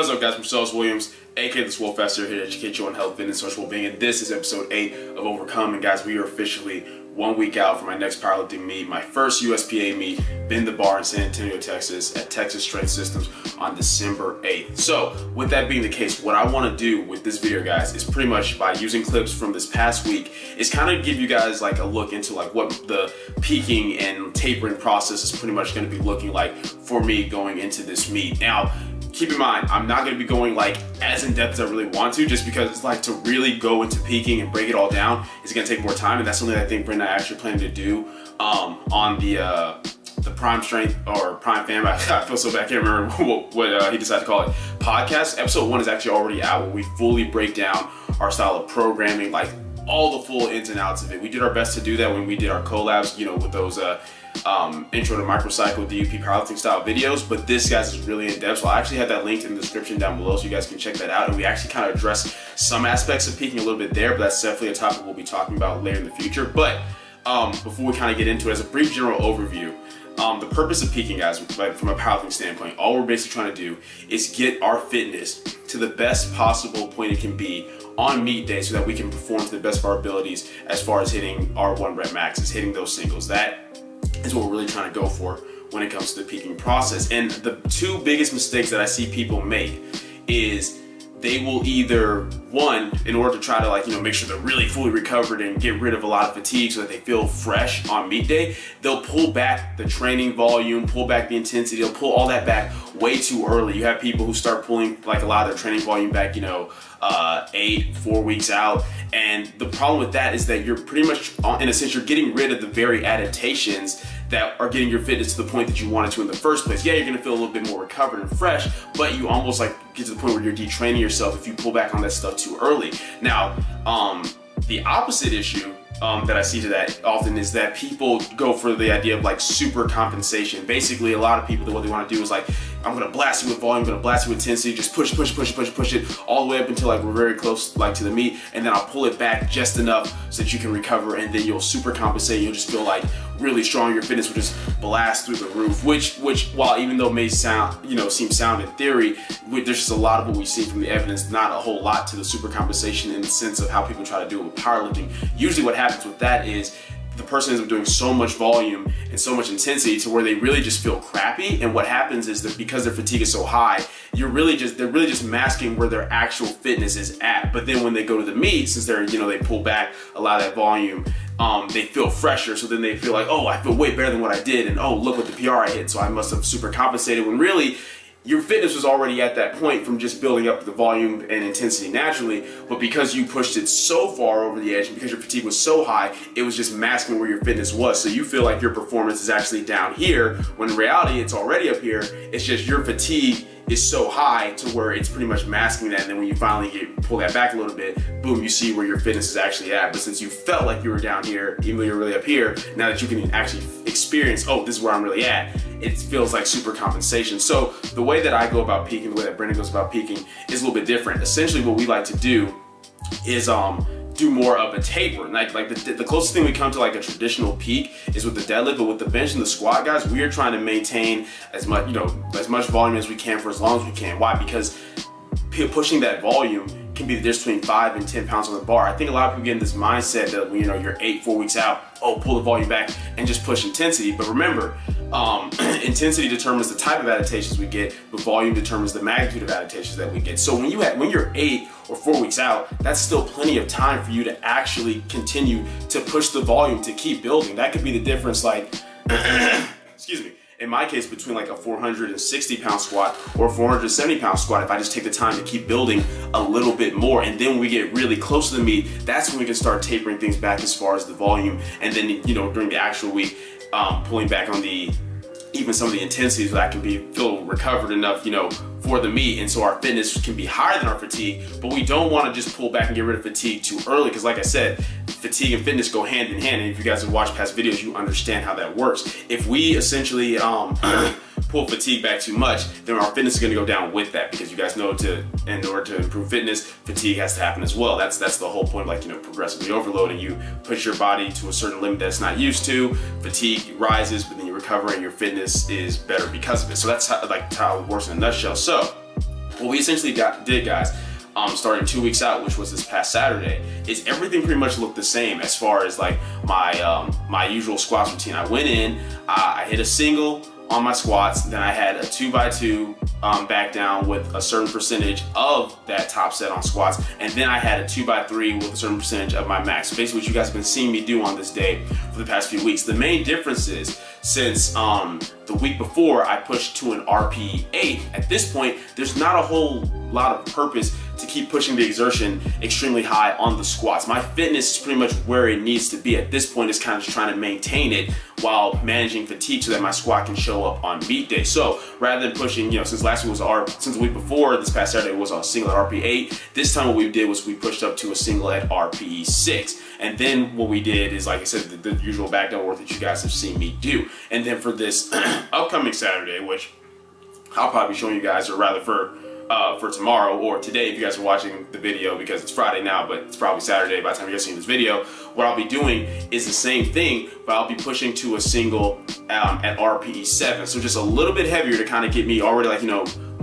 What is up, guys? I'm Charles Williams, aka TheSwolefessor, here to educate you on health, fitness, social well-being, and this is episode 8 of Overcome. And guys, we are officially 1 week out from my next powerlifting meet, my first USPA meet, Bend the Bar in San Antonio, Texas, at Texas Strength Systems on December 8th. So, with that being the case, what I want to do with this video, guys, is pretty much by using clips from this past week, is kind of give you guys like a look into like what the peaking and tapering process is pretty much going to be looking like for me going into this meet. Now, keep in mind, I'm not going to be going like as in depth as I really want to, just because it's like to really go into peaking and break it all down is going to take more time, and that's something I think Brent and I actually plan to do on the Prime Strength or Prime Fam. I feel so bad, I can't remember what he decided to call it. Podcast episode 1 is actually already out, where we fully break down our style of programming, like all the full ins and outs of it. We did our best to do that when we did our collabs, you know, with those intro to microcycle DUP powerlifting style videos, but this, guys, is really in depth. So I actually have that linked in the description down below, so you guys can check that out. And we actually kind of address some aspects of peaking a little bit there, but that's definitely a topic we'll be talking about later in the future. But before we kind of get into it, as a brief general overview, the purpose of peaking, guys, from a powerlifting standpoint, all we're basically trying to do is get our fitness to the best possible point it can be on meet day, so that we can perform to the best of our abilities as far as hitting our 1 rep maxes, hitting those singles. That is what we're really trying to go for when it comes to the peaking process. And the 2 biggest mistakes that I see people make is they will either, one, in order to try to, like, you know, make sure they're really fully recovered and get rid of a lot of fatigue so that they feel fresh on meet day, they'll pull back the training volume, pull back the intensity, they'll pull all that back way too early. You have people who start pulling like a lot of their training volume back, you know, 4 weeks out. And the problem with that is that you're pretty much, in a sense, you're getting rid of the very adaptations that are getting your fitness to the point that you wanted to in the first place. Yeah, you're gonna feel a little bit more recovered and fresh, but you almost like get to the point where you're detraining yourself if you pull back on that stuff too early. Now, the opposite issue that I see to that often is that people go for the idea of like super compensation. Basically, a lot of people, what they want to do is like, I'm gonna blast you with volume, I'm gonna blast you with intensity, just push it all the way up until like we're very close like to the meet, and then I'll pull it back just enough so that you can recover, and then you'll super compensate. You'll just feel like really strong. Your fitness will just blast through the roof. Which while even though it may sound, you know, seem sound in theory, there's just a lot of what we see from the evidence, not a whole lot to the super compensation in the sense of how people try to do it with powerlifting. Usually what happens with that is the person ends up doing so much volume and so much intensity to where they really just feel crappy. And what happens is that because their fatigue is so high, they're really just masking where their actual fitness is at. But then when they go to the meet, since they're, you know, they pull back a lot of that volume, they feel fresher. So then they feel like, oh, I feel way better than what I did, and oh, look what the PR I hit, so I must have super compensated, when really your fitness was already at that point from just building up the volume and intensity naturally, but because you pushed it so far over the edge and because your fatigue was so high, it was just masking where your fitness was. So you feel like your performance is actually down here, when in reality it's already up here. It's just your fatigue is so high to where it's pretty much masking that, and then when you finally pull that back a little bit, boom, you see where your fitness is actually at. But since you felt like you were down here, even though you're really up here, now that you can actually experience, oh, this is where I'm really at, it feels like super compensation. So the way that I go about peaking, the way that Brendan goes about peaking, is a little bit different. Essentially what we like to do is do more of a taper. Like the closest thing we come to like a traditional peak is with the deadlift, but with the bench and the squat, guys, we are trying to maintain as much, you know, as much volume as we can for as long as we can. Why? Because pushing that volume can be the difference between 5 and 10 pounds on the bar. I think a lot of people get in this mindset that, you know, you're 4 weeks out, oh, pull the volume back and just push intensity. But remember, intensity determines the type of adaptations we get, but volume determines the magnitude of adaptations that we get. So when you're 8 or 4 weeks out, that's still plenty of time for you to actually continue to push the volume, to keep building. That could be the difference, like, excuse me, in my case, between like a 460 pound squat or a 470 pound squat, if I just take the time to keep building a little bit more. And then when we get really close to the meet, that's when we can start tapering things back as far as the volume. And then, you know, during the actual week, pulling back on even some of the intensities that can feel recovered enough, you know, for the meet. And so our fitness can be higher than our fatigue, but we don't want to just pull back and get rid of fatigue too early, because like I said, fatigue and fitness go hand in hand. And if you guys have watched past videos, you understand how that works. If we essentially pull fatigue back too much, then our fitness is going to go down with that, because you guys know in order to improve fitness, fatigue has to happen as well. That's the whole point of, like, you know, progressively overloading. You push your body to a certain limit that it's not used to, fatigue rises, but then you recover and your fitness is better because of it. So that's how it works in a nutshell. So what we essentially did, guys, starting 2 weeks out, which was this past Saturday, is everything pretty much looked the same as far as like my my usual squats routine. I went in, I hit a single on my squats, then I had a 2x2 back down with a certain percentage of that top set on squats, and then I had a 2x3 with a certain percentage of my max. So basically what you guys have been seeing me do on this day for the past few weeks. The main difference is, since the week before I pushed to an RPE 8, at this point there's not a whole lot of purpose to keep pushing the exertion extremely high on the squats. My fitness is pretty much where it needs to be at this point. Is kind of just trying to maintain it while managing fatigue so that my squat can show up on meet day. So rather than pushing, since last week was since the week before, this past Saturday was a single at RPE 8, this time what we did was we pushed up to a single at RPE 6. And then what we did is, like I said, the usual back down work that you guys have seen me do. And then for this upcoming Saturday, which I'll probably be showing you guys, or rather for tomorrow or today if you guys are watching the video, because it's Friday now, but it's probably Saturday by the time you guys see this video, what I'll be doing is the same thing, but I'll be pushing to a single at RPE 7. So just a little bit heavier to kind of get me already, like,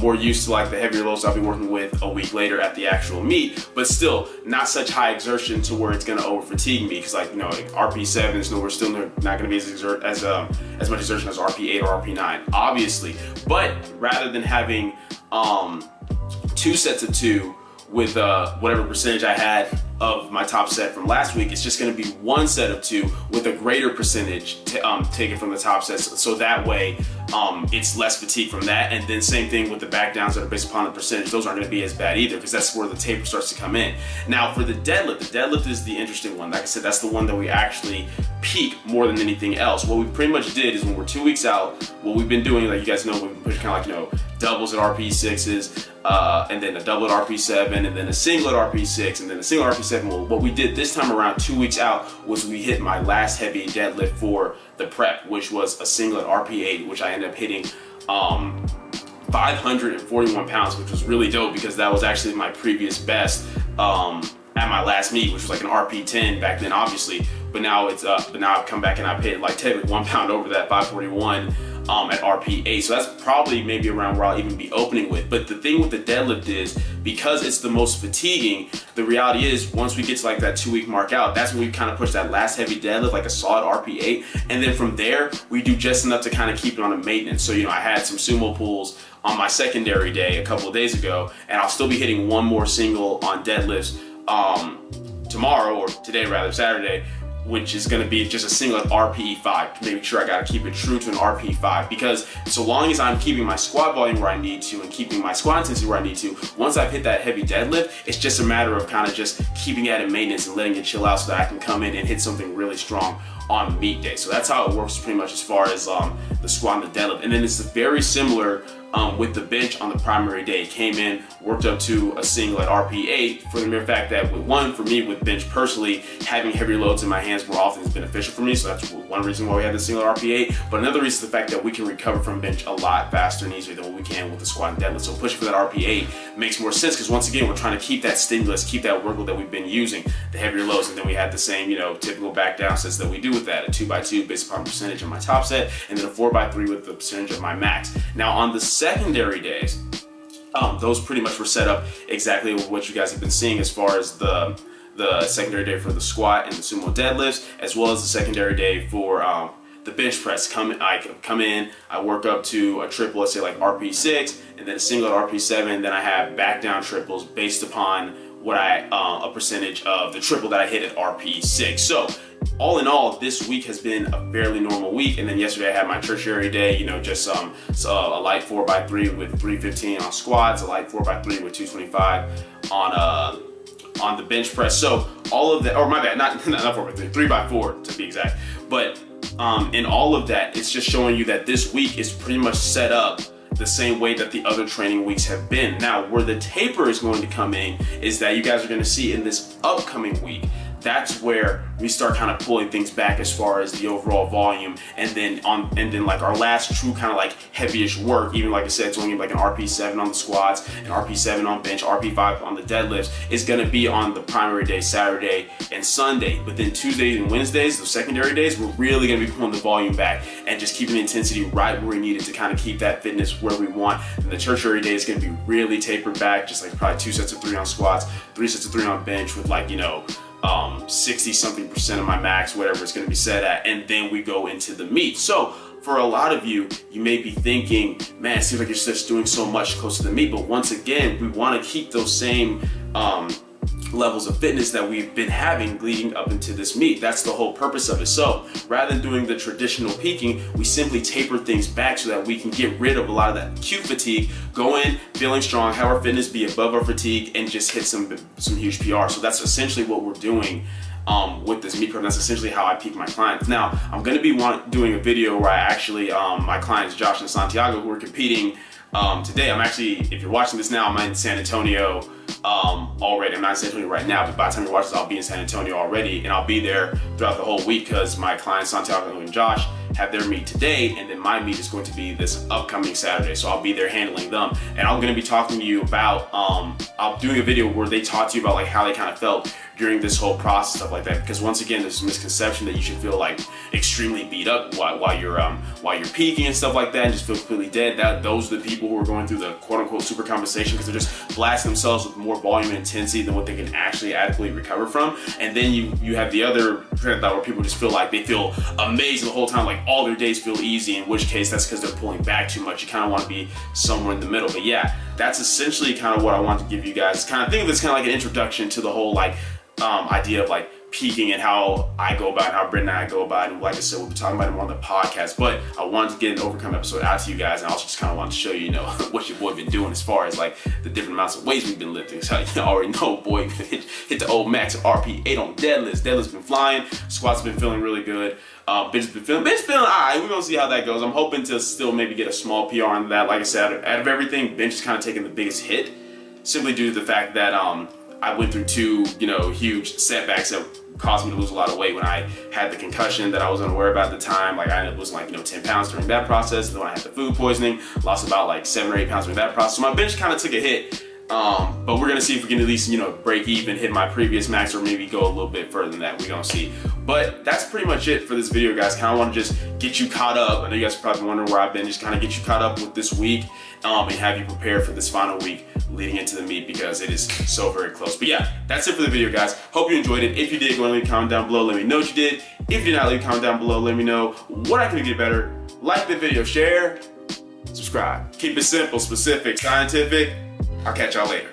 more used to like the heavier loads I'll be working with a week later at the actual meet, but still not such high exertion to where it's gonna over fatigue me, because like, RPE 7 is we're still not gonna be as much exertion as RPE 8 or RPE 9, obviously. But rather than having 2 sets of 2 with whatever percentage I had of my top set from last week, it's just going to be 1 set of 2 with a greater percentage taken from the top sets, so that way it's less fatigue from that. And then same thing with the back downs that are based upon the percentage. Those aren't going to be as bad either, because that's where the taper starts to come in. Now for the deadlift is the interesting one. Like I said, that's the one that we actually peak more than anything else. What we pretty much did is, when we're 2 weeks out, what we've been doing, like you guys know, we've been pushing kind of like, doubles at RPE 6s, and then a double at RPE 7, and then a single at RPE 6, and then a single at RPE 7. Well, what we did this time around 2 weeks out was we hit my last heavy deadlift for the prep, which was a single at RPE 8, which I ended up hitting 541 pounds, which was really dope, because that was actually my previous best at my last meet, which was like an RPE 10 back then, obviously. But now it's but now I've come back and I've hit like 1 pound over that 541 at RPE 8. So that's probably maybe around where I'll even be opening with. But the thing with the deadlift is, because it's the most fatiguing, the reality is once we get to like that 2 week mark out, that's when we kind of push that last heavy deadlift, like a solid RPE 8. And then from there, we do just enough to kind of keep it on a maintenance. So, I had some sumo pulls on my secondary day a couple of days ago, and I'll still be hitting 1 more single on deadlifts tomorrow, or today rather, Saturday, which is going to be just a single at RPE 5 to make sure I got to keep it true to an RPE 5, because so long as I'm keeping my squat volume where I need to and keeping my squat intensity where I need to, once I've hit that heavy deadlift, it's just a matter of kind of just keeping it in maintenance and letting it chill out so that I can come in and hit something really strong on meet day. So that's how it works pretty much as far as the squat and the deadlift. And then it's very similar with the bench on the primary day. Came in, worked up to a single at RPE 8 for the mere fact that, for me with bench personally, having heavier loads in my hands more often is beneficial for me. So that's one reason why we have the single at RPE 8. But another reason is the fact that we can recover from bench a lot faster and easier than what we can with the squat and deadlift. So pushing for that RPE 8 makes more sense, because once again, we're trying to keep that stimulus, keep that workload that we've been using, the heavier loads, and then we have the same, typical back down sets that we do with that, a 2x2 based upon percentage of my top set, and then a 4x3 with the percentage of my max. Now on the secondary days, those pretty much were set up exactly what you guys have been seeing as far as the secondary day for the squat and the sumo deadlifts, as well as the secondary day for the bench press. I come in, I work up to a triple, let's say like RPE 6, and then a single at RPE 7, then I have back down triples based upon what a percentage of the triple that I hit at RPE 6. So all in all, this week has been a fairly normal week. And then yesterday I had my tertiary day, just a light 4x3 with 315 on squats, a light 4x3 with 225 on the bench press. So all of that, or my bad, not 4x3, 3x4 to be exact. But in all of that, it's just showing you that this week is pretty much set up the same way that the other training weeks have been. Now, where the taper is going to come in is that you guys are going to see in this upcoming week that's where we start kind of pulling things back as far as the overall volume. And then like our last true kind of like heavyish work, even like I said, it's only like an RP7 on the squats, an RP7 on bench, RP5 on the deadlifts, is gonna be on the primary day, Saturday and Sunday. But then Tuesdays and Wednesdays, the secondary days, we're really gonna be pulling the volume back and just keeping the intensity right where we need it to kind of keep that fitness where we want. And the tertiary day is gonna be really tapered back, just like probably 2 sets of 3 on squats, 3 sets of 3 on bench with like, you know, 60-something% of my max, whatever it's gonna be set at, and then we go into the meet. So for a lot of you, you may be thinking, man, it seems like you're just doing so much close to the meet, but once again, we wanna keep those same levels of fitness that we've been having leading up into this meet. That's the whole purpose of it. So rather than doing the traditional peaking, we simply taper things back so that we can get rid of a lot of that acute fatigue, go in feeling strong, have our fitness be above our fatigue, and just hit some huge PR. So that's essentially what we're doing with this meet prep. That's essentially how I peak my clients. Now, I'm gonna be doing a video where I actually, my clients Josh and Santiago, who are competing today. I'm actually, if you're watching this now, I'm in San Antonio already. I'm not in San Antonio right now, but by the time you watch this, I'll be in San Antonio already, and I'll be there throughout the whole week because my clients Santiago and Josh have their meet today, and then my meet is going to be this upcoming Saturday. So I'll be there handling them, and I'm going to be talking to you about, I'm doing a video where they talk to you about like how they kind of felt during this whole process, stuff like that. Because once again, there's a misconception that you should feel like extremely beat up while you're peaking and stuff like that, and just feel completely dead. Those are the people who are going through the quote-unquote super compensation because they're just blasting themselves with more volume and intensity than what they can actually adequately recover from. And then you have the other train of thought where people just feel like they feel amazing the whole time, like all their days feel easy, in which case that's because they're pulling back too much. You kind of want to be somewhere in the middle. But yeah, that's essentially kind of what I want to give you guys. Kind of think of this kind of like an introduction to the whole like idea of like peaking and how I go about it, how Britt and I go about it. And like I said, we'll be talking about it more on the podcast, but I wanted to get an overcome episode out to you guys, and I also just kind of wanted to show you, you know, what your boy been doing as far as like the different amounts of weights we've been lifting. So you already know, boy, hit the old max of RP8 on deadlifts. Deadlifts been flying, squats been feeling really good. Bench been feeling all right. We're gonna see how that goes. I'm hoping to still maybe get a small PR on that. Like I said, out of everything, bench is kind of taking the biggest hit, simply due to the fact that I went through 2, you know, huge setbacks that caused me to lose a lot of weight. When I had the concussion that I was unaware about at the time, like I ended up losing like, you know, 10 pounds during that process. And then when I had the food poisoning, lost about like 7 or 8 pounds during that process. So my bench kind of took a hit. But we're gonna see if we can at least, you know, break even, hit my previous max, or maybe go a little bit further than that. We're gonna see. But that's pretty much it for this video, guys. Kind of want to just get you caught up. I know you guys are probably wondering where I've been. Just kind of get you caught up with this week, and have you prepared for this final week leading into the meet, because it is so very close. But yeah, that's it for the video, guys. Hope you enjoyed it. If you did, go and leave a comment down below. Let me know what you did. If you did not, leave a comment down below. Let me know what I can do to get better. Like the video, share, subscribe. Keep it simple, specific, scientific. I'll catch y'all later.